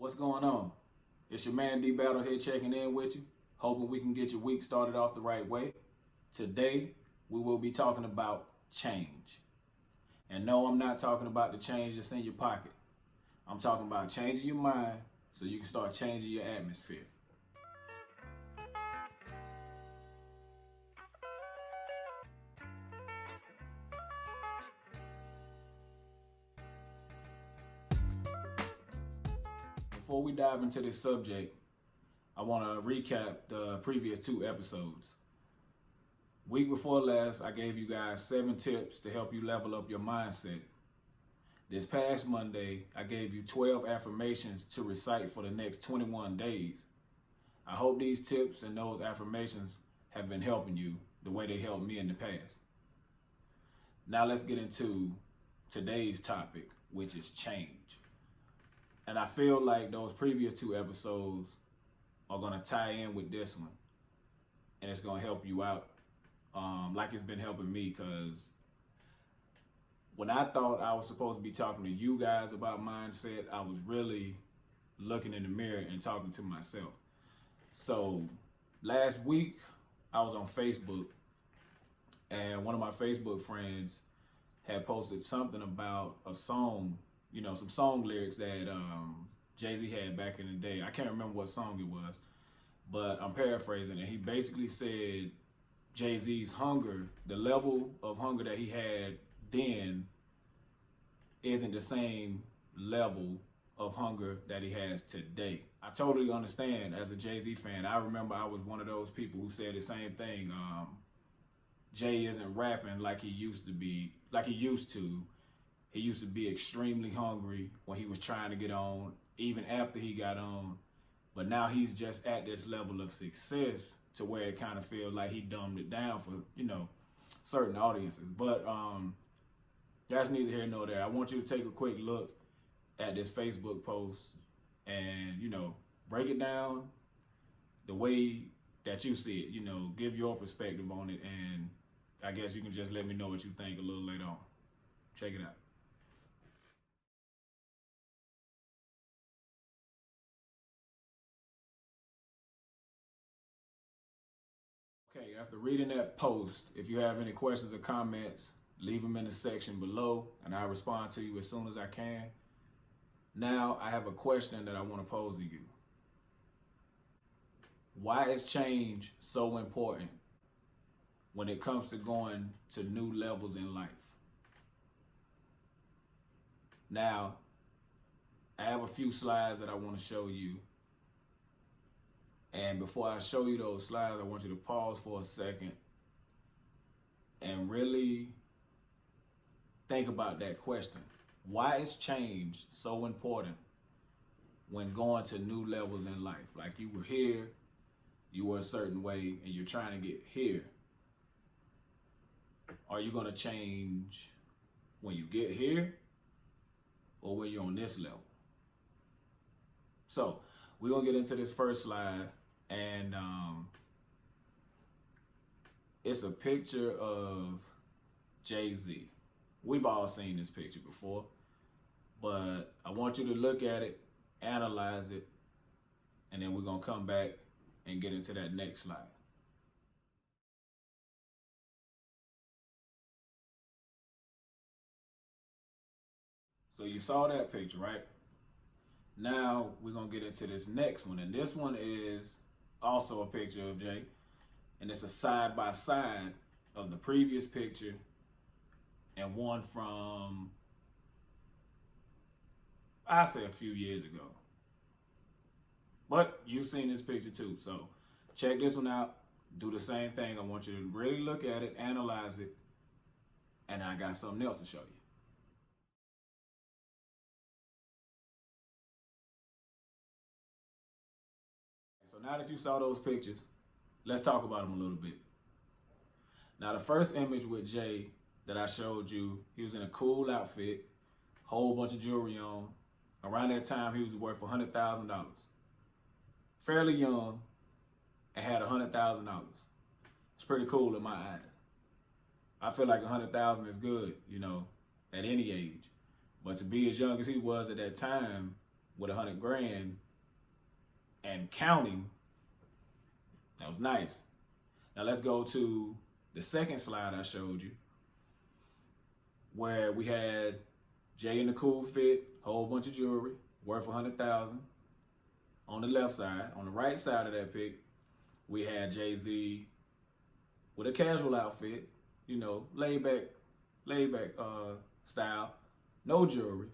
What's going on? It's your man D Battle here checking in with you, hoping we can get your week started off the right way. Today, we will be talking about change. And no, I'm not talking about the change that's in your pocket. I'm talking about changing your mind so you can start changing your atmosphere. Before we dive into this subject, I want to recap the previous two episodes. Week before last, I gave you guys 7 tips to help you level up your mindset. This past Monday, I gave you 12 affirmations to recite for the next 21 days. I hope these tips and those affirmations have been helping you the way they helped me in the past. Now let's get into today's topic, which is change. And I feel like those previous 2 episodes are going to tie in with this one. And it's going to help you out like it's been helping me, because when I thought I was supposed to be talking to you guys about mindset, I was really looking in the mirror and talking to myself. So last week, I was on Facebook, and one of my Facebook friends had posted something about a song, some song lyrics that Jay-Z had back in the day. I can't remember what song it was, but I'm paraphrasing it. He basically said Jay-Z's hunger, the level of hunger that he had then, isn't the same level of hunger that he has today. I totally understand as a Jay-Z fan. I remember I was one of those people who said the same thing. Jay isn't rapping like he used to be, like he used to. He used to be extremely hungry when he was trying to get on, even after he got on. But now he's just at this level of success to where it kind of feels like he dumbed it down for, certain audiences. But that's neither here nor there. I want you to take a quick look at this Facebook post and, break it down the way that you see it. Give your perspective on it. And I guess you can just let me know what you think a little later on. Check it out. Okay, after reading that post, if you have any questions or comments, leave them in the section below and I'll respond to you as soon as I can. Now, I have a question that I want to pose to you. Why is change so important when it comes to going to new levels in life? Now, I have a few slides that I want to show you. And before I show you those slides, I want you to pause for a second and really think about that question. Why is change so important when going to new levels in life? Like, you were here, you were a certain way, and you're trying to get here. Are you going to change when you get here or when you're on this level? So we're going to get into this first slide. And it's a picture of Jay-Z. We've all seen this picture before, but I want you to look at it, analyze it, and then we're going to come back and get into that next slide. So you saw that picture, right? Now we're going to get into this next one. And this one is also a picture of Jay. And it's a side by side of the previous picture and one from, I say, a few years ago. But you've seen this picture too. So check this one out. Do the same thing. I want you to really look at it, analyze it, and I got something else to show you. So now that you saw those pictures, let's talk about them a little bit. Now, the first image with Jay that I showed you, he was in a cool outfit, whole bunch of jewelry on. Around that time, he was worth $100,000. Fairly young and had $100,000. It's pretty cool in my eyes. I feel like $100,000 is good, at any age. But to be as young as he was at that time, with 100 grand and counting. That was nice. Now let's go to the second slide I showed you, where we had Jay in the cool fit, whole bunch of jewelry, worth 100,000 on the left side. On the right side of that pic, we had Jay-Z with a casual outfit, you know, laid back style, no jewelry,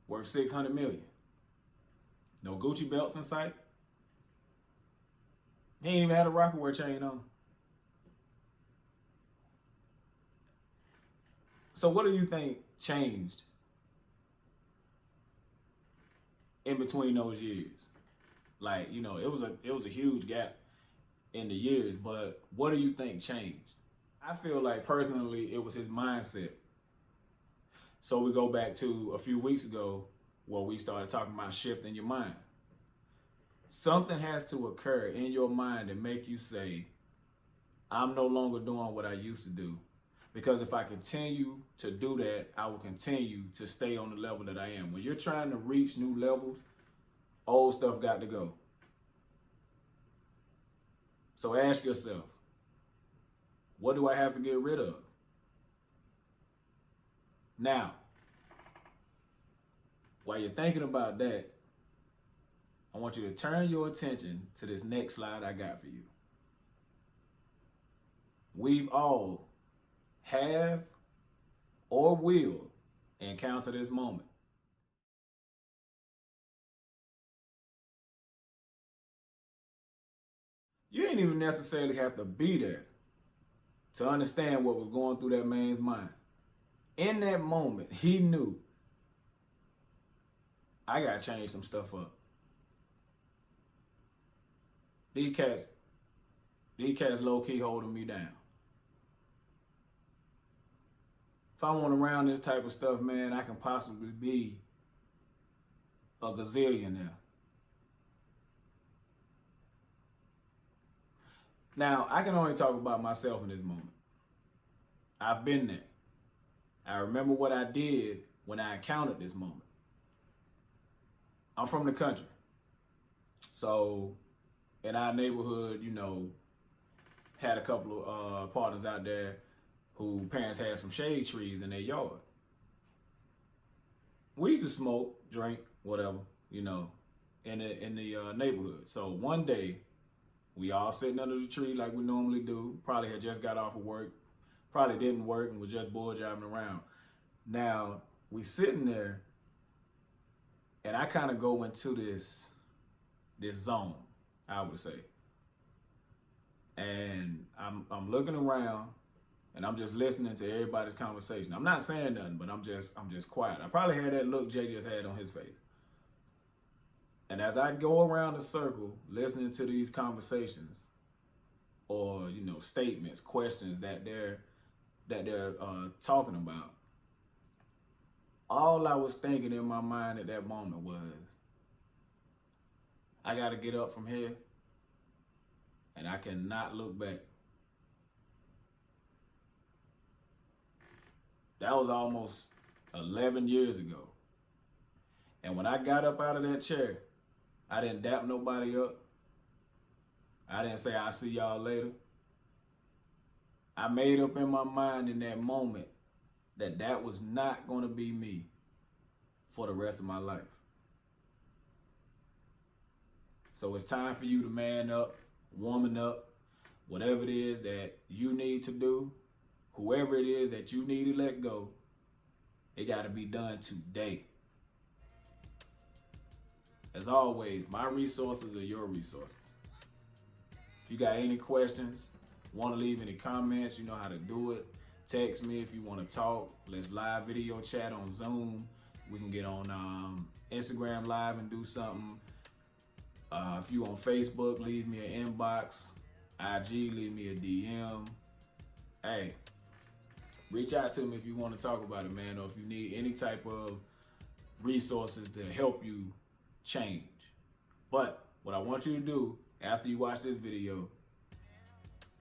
worth 600 million. No Gucci belts in sight. He ain't even had a Rockaware chain on. So what do you think changed in between those years? Like, you know, it was a huge gap in the years, but what do you think changed? I feel like personally it was his mindset. So we go back to a few weeks ago where we started talking about shifting your mind. Something has to occur in your mind to make you say, I'm no longer doing what I used to do. Because if I continue to do that, I will continue to stay on the level that I am. When you're trying to reach new levels, old stuff got to go. So ask yourself, what do I have to get rid of? Now, while you're thinking about that, I want you to turn your attention to this next slide I got for you. We've all have or will encounter this moment. You didn't even necessarily have to be there to understand what was going through that man's mind. In that moment, he knew, I gotta change some stuff up. These cats low-key holding me down. If I want around this type of stuff, man, I can possibly be a gazillionaire. Now, I can only talk about myself in this moment. I've been there. I remember what I did when I encountered this moment. I'm from the country. So in our neighborhood, you know, had a couple of partners out there who parents had some shade trees in their yard. We used to smoke, drink, whatever, you know, in the neighborhood. So one day, we all sitting under the tree like we normally do. Probably had just got off of work. Probably didn't work and was just bull driving around. Now, we sitting there, and I kind of go into this zone, I would say. And I'm looking around, and I'm just listening to everybody's conversation. I'm not saying nothing, but I'm just quiet. I probably had that look Jay just had on his face. And as I go around the circle, listening to these conversations, or you know, statements, questions that they're talking about, all I was thinking in my mind at that moment was, I got to get up from here, and I cannot look back. That was almost 11 years ago. And when I got up out of that chair, I didn't dap nobody up. I didn't say, I'll see y'all later. I made up in my mind in that moment that that was not going to be me for the rest of my life. So it's time for you to man up, woman up, whatever it is that you need to do, whoever it is that you need to let go, it got to be done today. As always, my resources are your resources. If you got any questions, want to leave any comments, you know how to do it. Text me if you want to talk. Let's live video chat on Zoom. We can get on Instagram Live and do something. If you on Facebook, leave me an inbox. IG, leave me a DM. Hey, reach out to me if you want to talk about it, man, or if you need any type of resources to help you change. But what I want you to do after you watch this video,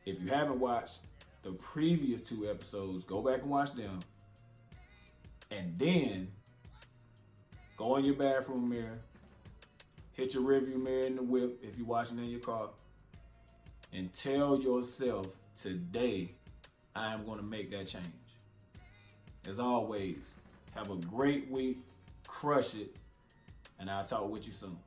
if you haven't watched the previous 2 episodes, go back and watch them, and then go in your bathroom mirror Hit your rearview mirror in the whip if you're watching in your car. And tell yourself, today, I am going to make that change. As always, have a great week. Crush it. And I'll talk with you soon.